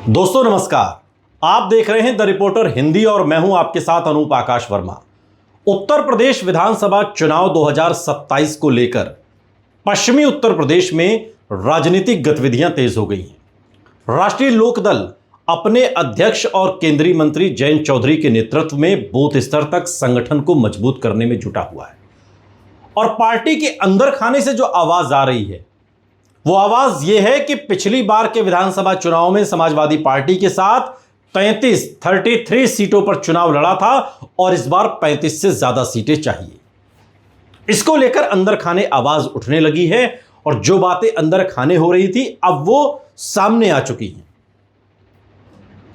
दोस्तों नमस्कार। आप देख रहे हैं द रिपोर्टर हिंदी और मैं हूं आपके साथ अनूप आकाश वर्मा। उत्तर प्रदेश विधानसभा चुनाव 2027 को लेकर पश्चिमी उत्तर प्रदेश में राजनीतिक गतिविधियां तेज हो गई हैं। राष्ट्रीय लोकदल अपने अध्यक्ष और केंद्रीय मंत्री जयंत चौधरी के नेतृत्व में बूथ स्तर तक संगठन को मजबूत करने में जुटा हुआ है और पार्टी के अंदर खाने से जो आवाज आ रही है वो आवाज यह है कि पिछली बार के विधानसभा चुनाव में समाजवादी पार्टी के साथ 33 सीटों पर चुनाव लड़ा था और इस बार 35 से ज्यादा सीटें चाहिए। इसको लेकर अंदर खाने आवाज उठने लगी है और जो बातें अंदर खाने हो रही थी अब वो सामने आ चुकी हैं।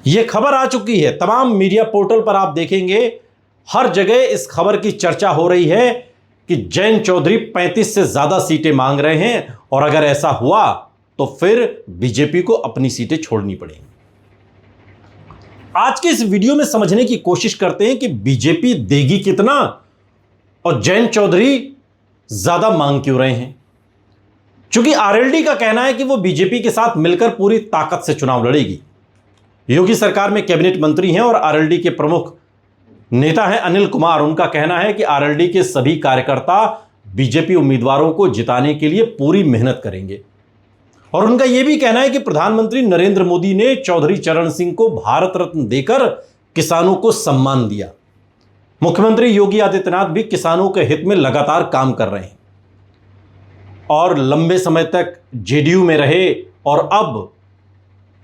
यह खबर आ चुकी है, तमाम मीडिया पोर्टल पर आप देखेंगे हर जगह इस खबर की चर्चा हो रही है कि जयंत चौधरी 35 से ज्यादा सीटें मांग रहे हैं और अगर ऐसा हुआ तो फिर बीजेपी को अपनी सीटें छोड़नी पड़ेंगी। आज के इस वीडियो में समझने की कोशिश करते हैं कि बीजेपी देगी कितना और जयंत चौधरी ज्यादा मांग क्यों रहे हैं। क्योंकि आरएलडी का कहना है कि वो बीजेपी के साथ मिलकर पूरी ताकत से चुनाव लड़ेगी। योगी सरकार में कैबिनेट मंत्री हैं और आरएलडी के प्रमुख नेता है अनिल कुमार। उनका कहना है कि आरएलडी के सभी कार्यकर्ता बीजेपी उम्मीदवारों को जिताने के लिए पूरी मेहनत करेंगे और उनका यह भी कहना है कि प्रधानमंत्री नरेंद्र मोदी ने चौधरी चरण सिंह को भारत रत्न देकर किसानों को सम्मान दिया। मुख्यमंत्री योगी आदित्यनाथ भी किसानों के हित में लगातार काम कर रहे हैं और लंबे समय तक जेडीयू में रहे और अब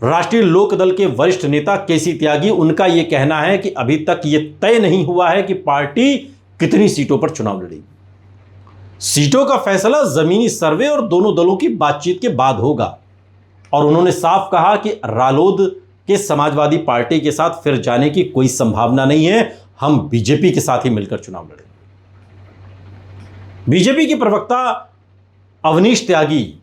राष्ट्रीय लोकदल के वरिष्ठ नेता केसी त्यागी, उनका यह कहना है कि अभी तक यह तय नहीं हुआ है कि पार्टी कितनी सीटों पर चुनाव लड़ेगी। सीटों का फैसला जमीनी सर्वे और दोनों दलों की बातचीत के बाद होगा और उन्होंने साफ कहा कि रालोद के समाजवादी पार्टी के साथ फिर जाने की कोई संभावना नहीं है, हम बीजेपी के साथ ही मिलकर चुनाव लड़ेंगे। बीजेपी के प्रवक्ता अवनीश त्यागी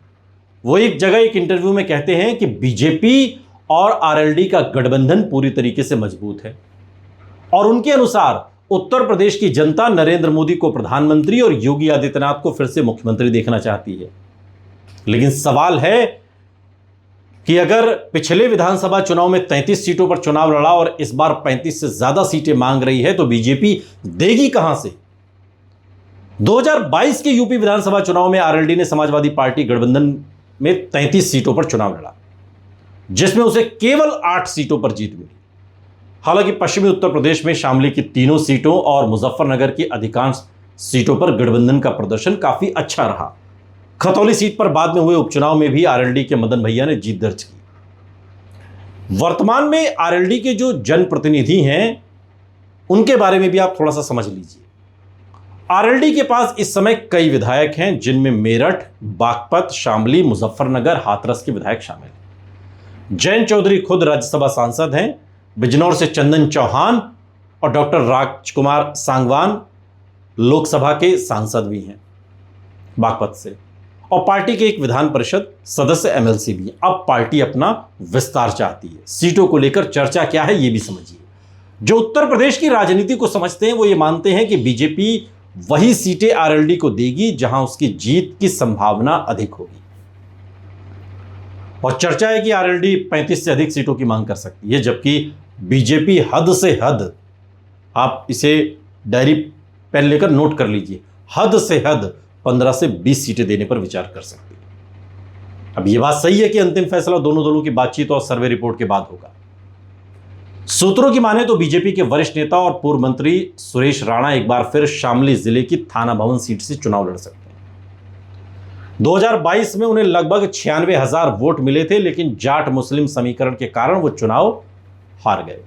वो एक जगह एक इंटरव्यू में कहते हैं कि बीजेपी और आरएलडी का गठबंधन पूरी तरीके से मजबूत है और उनके अनुसार उत्तर प्रदेश की जनता नरेंद्र मोदी को प्रधानमंत्री और योगी आदित्यनाथ को फिर से मुख्यमंत्री देखना चाहती है। लेकिन सवाल है कि अगर पिछले विधानसभा चुनाव में 33 सीटों पर चुनाव लड़ा और इस बार 35 से ज्यादा सीटें मांग रही है तो बीजेपी देगी कहां से। 2022 के यूपी विधानसभा चुनाव में आरएलडी ने समाजवादी पार्टी गठबंधन में 33 सीटों पर चुनाव लड़ा जिसमें उसे केवल 8 सीटों पर जीत मिली। हालांकि पश्चिमी उत्तर प्रदेश में शामली की तीनों सीटों और मुजफ्फरनगर की अधिकांश सीटों पर गठबंधन का प्रदर्शन काफी अच्छा रहा। खतौली सीट पर बाद में हुए उपचुनाव में भी आरएलडी के मदन भैया ने जीत दर्ज की। वर्तमान में आरएलडी के जो जनप्रतिनिधि हैं उनके बारे में भी आप थोड़ा सा समझ लीजिए। आरएलडी के पास इस समय कई विधायक हैं जिनमें मेरठ, बागपत, शामली, मुजफ्फरनगर, हाथरस के विधायक शामिल हैं। जयंत चौधरी खुद राज्यसभा सांसद हैं। बिजनौर से चंदन चौहान और डॉक्टर राजकुमार सांगवान लोकसभा के सांसद भी हैं बागपत से और पार्टी के एक विधान परिषद सदस्य एमएलसी भी हैं। अब पार्टी अपना विस्तार चाहती है। सीटों को लेकर चर्चा क्या है ये भी समझिए। जो उत्तर प्रदेश की राजनीति को समझते हैं वो ये मानते हैं कि बीजेपी वही सीटें आरएलडी को देगी जहां उसकी जीत की संभावना अधिक होगी और चर्चा है कि आरएलडी 35 से अधिक सीटों की मांग कर सकती है जबकि बीजेपी हद से हद, आप इसे डायरी पेन लेकर नोट कर लीजिए, हद से हद 15 से 20 सीटें देने पर विचार कर सकती है। अब यह बात सही है कि अंतिम फैसला दोनों दलों की बातचीत और सर्वे रिपोर्ट के बाद होगा। सूत्रों की माने तो बीजेपी के वरिष्ठ नेता और पूर्व मंत्री सुरेश राणा एक बार फिर शामली जिले की थाना भवन सीट से चुनाव लड़ सकते हैं। 2022 में उन्हें लगभग 96,000 वोट मिले थे लेकिन जाट मुस्लिम समीकरण के कारण वो चुनाव हार गए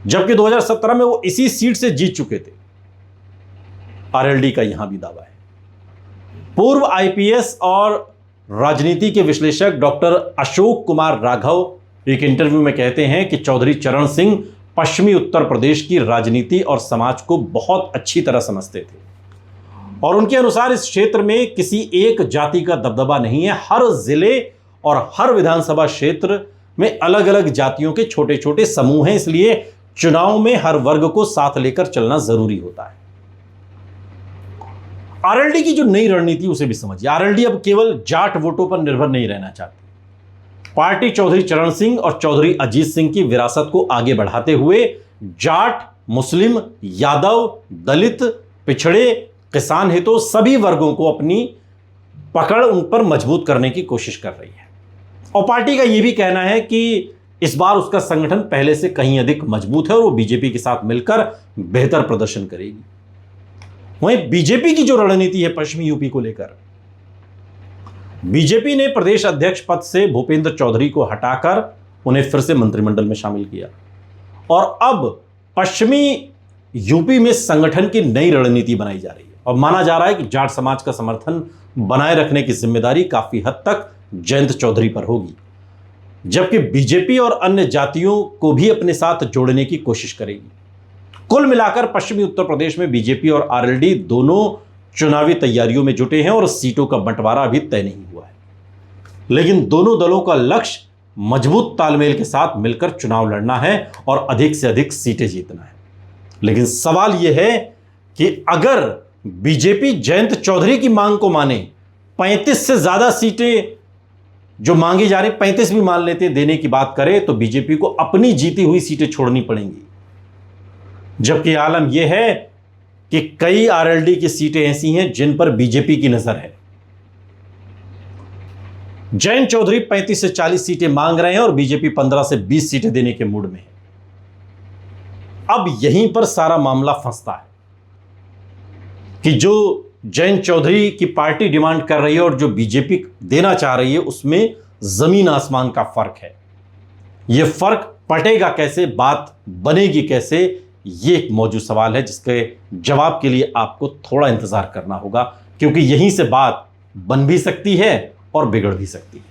जबकि 2017 में वो इसी सीट से जीत चुके थे। आरएलडी का यहां भी दावा है। पूर्व आईपीएस और राजनीति के विश्लेषक डॉक्टर अशोक कुमार राघव एक इंटरव्यू में कहते हैं कि चौधरी चरण सिंह पश्चिमी उत्तर प्रदेश की राजनीति और समाज को बहुत अच्छी तरह समझते थे और उनके अनुसार इस क्षेत्र में किसी एक जाति का दबदबा नहीं है। हर जिले और हर विधानसभा क्षेत्र में अलग अलग जातियों के छोटे छोटे समूह हैं, इसलिए चुनाव में हर वर्ग को साथ लेकर चलना जरूरी होता है। आरएलडी की जो नई रणनीति उसे भी समझिए। आरएलडी अब केवल जाट वोटों पर निर्भर नहीं रहना चाहती। पार्टी चौधरी चरण सिंह और चौधरी अजीत सिंह की विरासत को आगे बढ़ाते हुए जाट, मुस्लिम, यादव, दलित, पिछड़े, किसान हितों सभी वर्गों को अपनी पकड़ उन पर मजबूत करने की कोशिश कर रही है। और पार्टी का यह भी कहना है कि इस बार उसका संगठन पहले से कहीं अधिक मजबूत है और वो बीजेपी के साथ मिलकर बेहतर प्रदर्शन करेगी। वहीं बीजेपी की जो रणनीति है पश्चिमी यूपी को लेकर, बीजेपी ने प्रदेश अध्यक्ष पद से भूपेंद्र चौधरी को हटाकर उन्हें फिर से मंत्रिमंडल में शामिल किया और अब पश्चिमी यूपी में संगठन की नई रणनीति बनाई जा रही है और माना जा रहा है कि जाट समाज का समर्थन बनाए रखने की जिम्मेदारी काफी हद तक जयंत चौधरी पर होगी, जबकि बीजेपी और अन्य जातियों को भी अपने साथ जोड़ने की कोशिश करेगी। कुल मिलाकर पश्चिमी उत्तर प्रदेश में बीजेपी और आरएलडी दोनों चुनावी तैयारियों में जुटे हैं और सीटों का बंटवारा अभी तय नहीं हुआ है, लेकिन दोनों दलों का लक्ष्य मजबूत तालमेल के साथ मिलकर चुनाव लड़ना है और अधिक से अधिक सीटें जीतना है। लेकिन सवाल यह है कि अगर बीजेपी जयंत चौधरी की मांग को माने, 35 से ज्यादा सीटें जो मांगी जा रही, 35 भी मान लेते देने की बात करे, तो बीजेपी को अपनी जीती हुई सीटें छोड़नी पड़ेंगी। जबकि आलम यह है कि कई आरएलडी की सीटें ऐसी हैं जिन पर बीजेपी की नजर है। जयंत चौधरी 35 से 40 सीटें मांग रहे हैं और बीजेपी 15 से 20 सीटें देने के मूड में है। अब यहीं पर सारा मामला फंसता है कि जो जयंत चौधरी की पार्टी डिमांड कर रही है और जो बीजेपी देना चाह रही है, उसमें जमीन आसमान का फर्क है। यह फर्क पटेगा कैसे, बात बनेगी कैसे, यह एक मौजूद सवाल है जिसके जवाब के लिए आपको थोड़ा इंतजार करना होगा, क्योंकि यहीं से बात बन भी सकती है और बिगड़ भी सकती है।